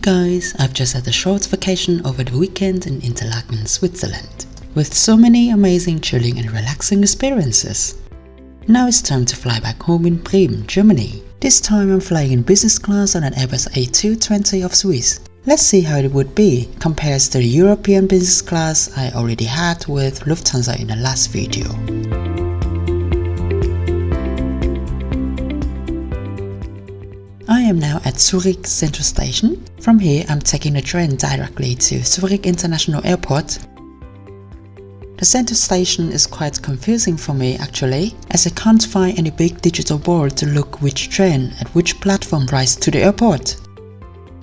guys, I've just had a short vacation over the weekend in Interlaken, Switzerland, with so many amazing chilling and relaxing experiences. Now it's time to fly back home in Bremen, Germany. This time I'm flying in business class on an Airbus A220 of Swiss. Let's see how it would be compared to the European business class I already had with Lufthansa in the last video. I am now at Zürich Central Station. From here I'm taking the train directly to Zürich International Airport. The central station is quite confusing for me actually, as I can't find any big digital board to look which train at which platform rides to the airport.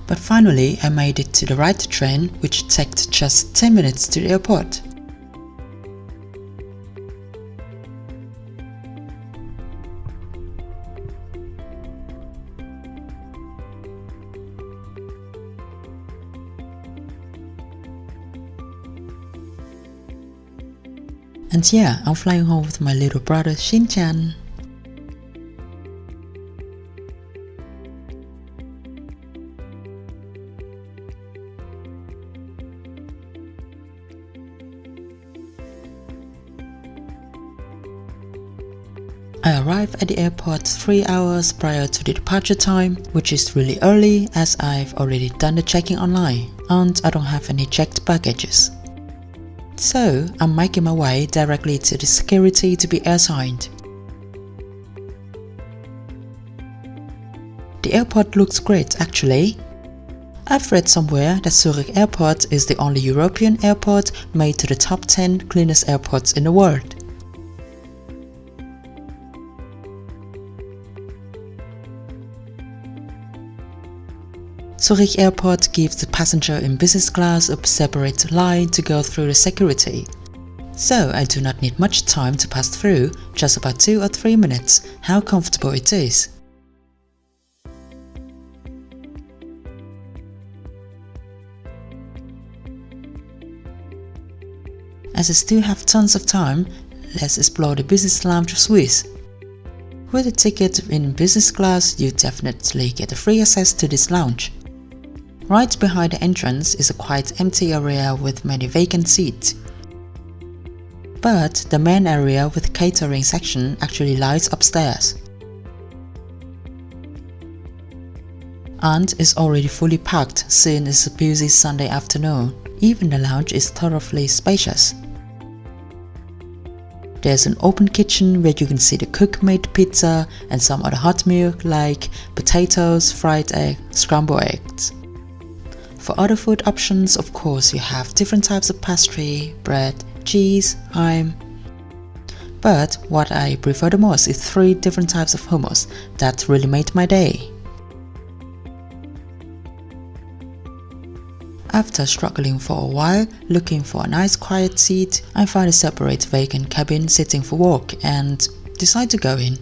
But finally I made it to the right train, which took just 10 minutes to the airport. And yeah, I'm flying home with my little brother Shin-chan. I arrived at the airport 3 hours prior to the departure time, which is really early as I've already done the checking online and I don't have any checked baggages. So I'm making my way directly to the security to be airsigned. The airport looks great actually. I've read somewhere that Zürich Airport is the only European airport made to the top 10 cleanest airports in the world. Zürich Airport gives the passenger in business class a separate line to go through the security. So I do not need much time to pass through, just about 2 or 3 minutes. How comfortable it is. As I still have tons of time, let's explore the business lounge of Swiss. With a ticket in business class, you definitely get a free access to this lounge. Right behind the entrance is a quite empty area with many vacant seats. But the main area with catering section actually lies upstairs. And is already fully packed since it's a busy Sunday afternoon. Even the lounge is thoroughly spacious. There's an open kitchen where you can see the cook-made pizza and some other hot meal like potatoes, fried egg, scrambled eggs. For other food options, of course, you have different types of pastry, bread, cheese, ham. But what I prefer the most is 3 different types of hummus. That really made my day. After struggling for a while, looking for a nice quiet seat, I found a separate vacant cabin sitting for work and decided to go in.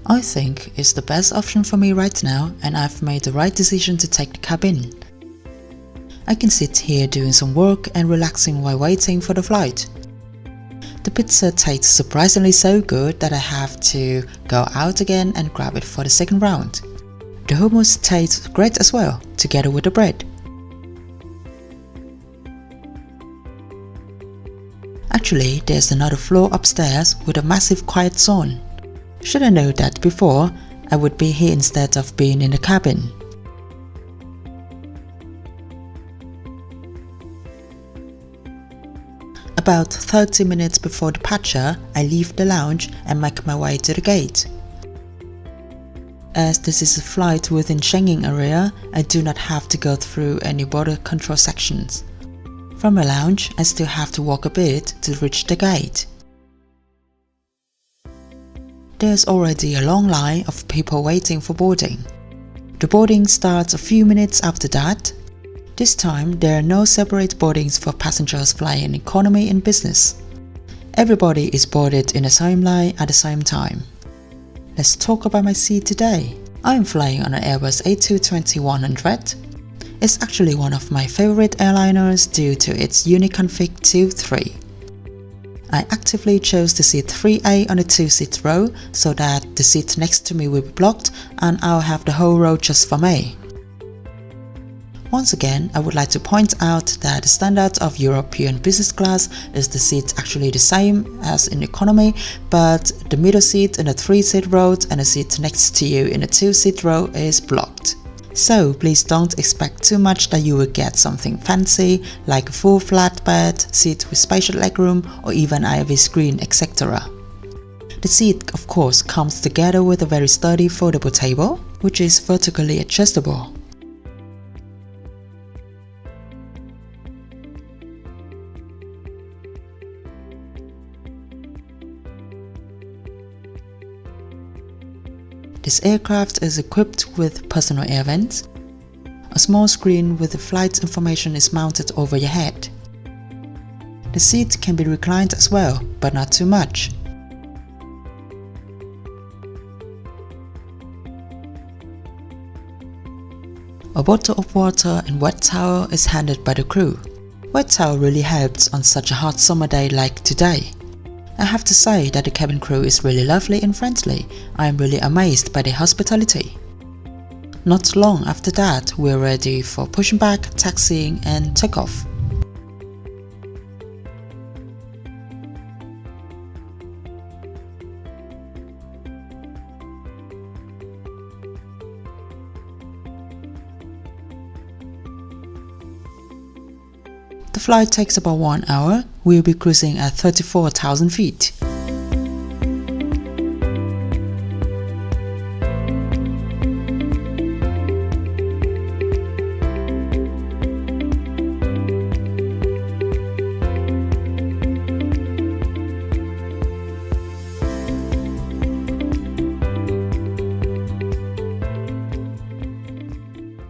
I think it's the best option for me right now and I've made the right decision to take the cabin. I can sit here doing some work and relaxing while waiting for the flight. The pizza tastes surprisingly so good that I have to go out again and grab it for the second round. The hummus tastes great as well, together with the bread. Actually, there's another floor upstairs with a massive quiet zone. Should I know that before, I would be here instead of being in the cabin. About 30 minutes before departure, I leave the lounge and make my way to the gate. As this is a flight within Schengen area, I do not have to go through any border control sections. From the lounge, I still have to walk a bit to reach the gate. There's already a long line of people waiting for boarding. The boarding starts a few minutes after that. This time there are no separate boardings for passengers flying economy and business. Everybody is boarded in the same line at the same time. Let's talk about my seat today. I am flying on an Airbus A220-100. It's actually one of my favorite airliners due to its unique config 2-3. I actively chose the seat 3A on the 2-seat row so that the seat next to me will be blocked and I'll have the whole row just for me. Once again, I would like to point out that the standard of European Business Class is the seat actually the same as in economy, but the middle seat in the 3-seat row and the seat next to you in the 2-seat row is blocked. So please don't expect too much that you will get something fancy like a full flat bed, seat with spatial legroom or even IV screen, etc. The seat of course comes together with a very sturdy foldable table, which is vertically adjustable. This aircraft is equipped with personal air vents. A small screen with the flight information is mounted over your head. The seat can be reclined as well, but not too much. A bottle of water and wet towel is handed by the crew. Wet towel really helps on such a hot summer day like today. I have to say that the cabin crew is really lovely and friendly. I am really amazed by their hospitality. Not long after that, we're ready for pushing back, taxiing and takeoff. The flight takes about 1 hour. We'll be cruising at 34,000 feet.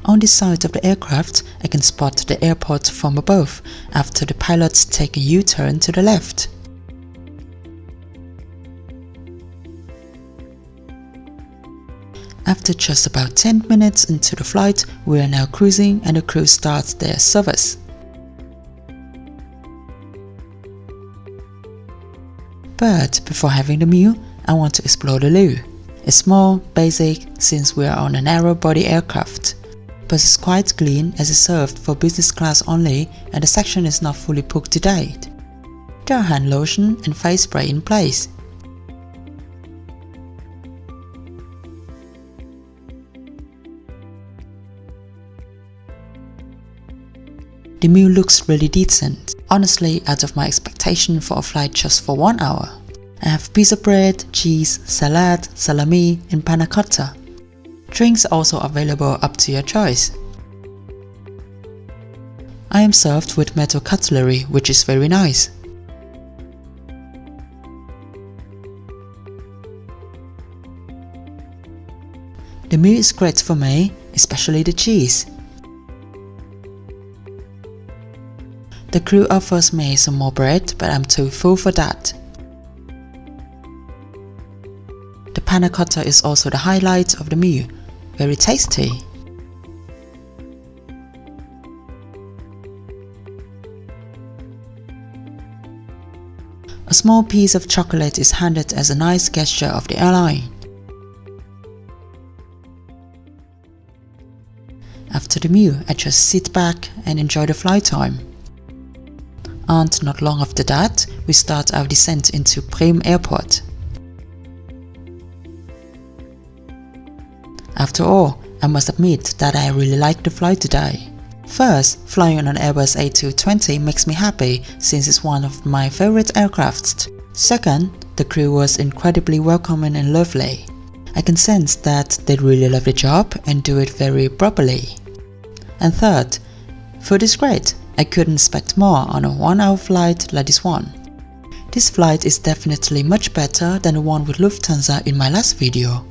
On the side of the aircraft, I can spot the airport from above after the pilots take a U-turn to the left. After just about 10 minutes into the flight, we are now cruising and the crew starts their service. But before having the meal, I want to explore the loo. It's small, basic, since we are on a narrow-body aircraft. But it's quite clean as it's served for business class only and the section is not fully put to date. There are hand lotion and face spray in place. The meal looks really decent, honestly out of my expectation for a flight just for 1 hour. I have piece of bread, cheese, salad, salami and panna cotta. Drinks are also available up to your choice. I am served with metal cutlery, which is very nice. The meal is great for me, especially the cheese. The crew offers me some more bread, but I'm too full for that. The panna cotta is also the highlight of the meal. Very tasty. A small piece of chocolate is handed as a nice gesture of the airline. After the meal, I just sit back and enjoy the flight time. And not long after that, we start our descent into Bremen Airport. After all, I must admit that I really like the flight today. First, flying on an Airbus A220 makes me happy since it's one of my favorite aircrafts. Second, the crew was incredibly welcoming and lovely. I can sense that they really love the job and do it very properly. And third, food is great. I couldn't expect more on a 1-hour flight like this one. This flight is definitely much better than the one with Lufthansa in my last video.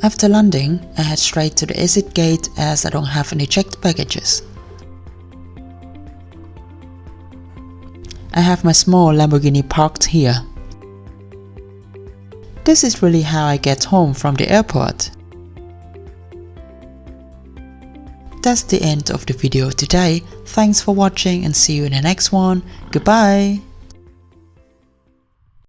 After landing, I head straight to the exit gate as I don't have any checked baggages. I have my small Lamborghini parked here. This is really how I get home from the airport. That's the end of the video today. Thanks for watching and see you in the next one. Goodbye!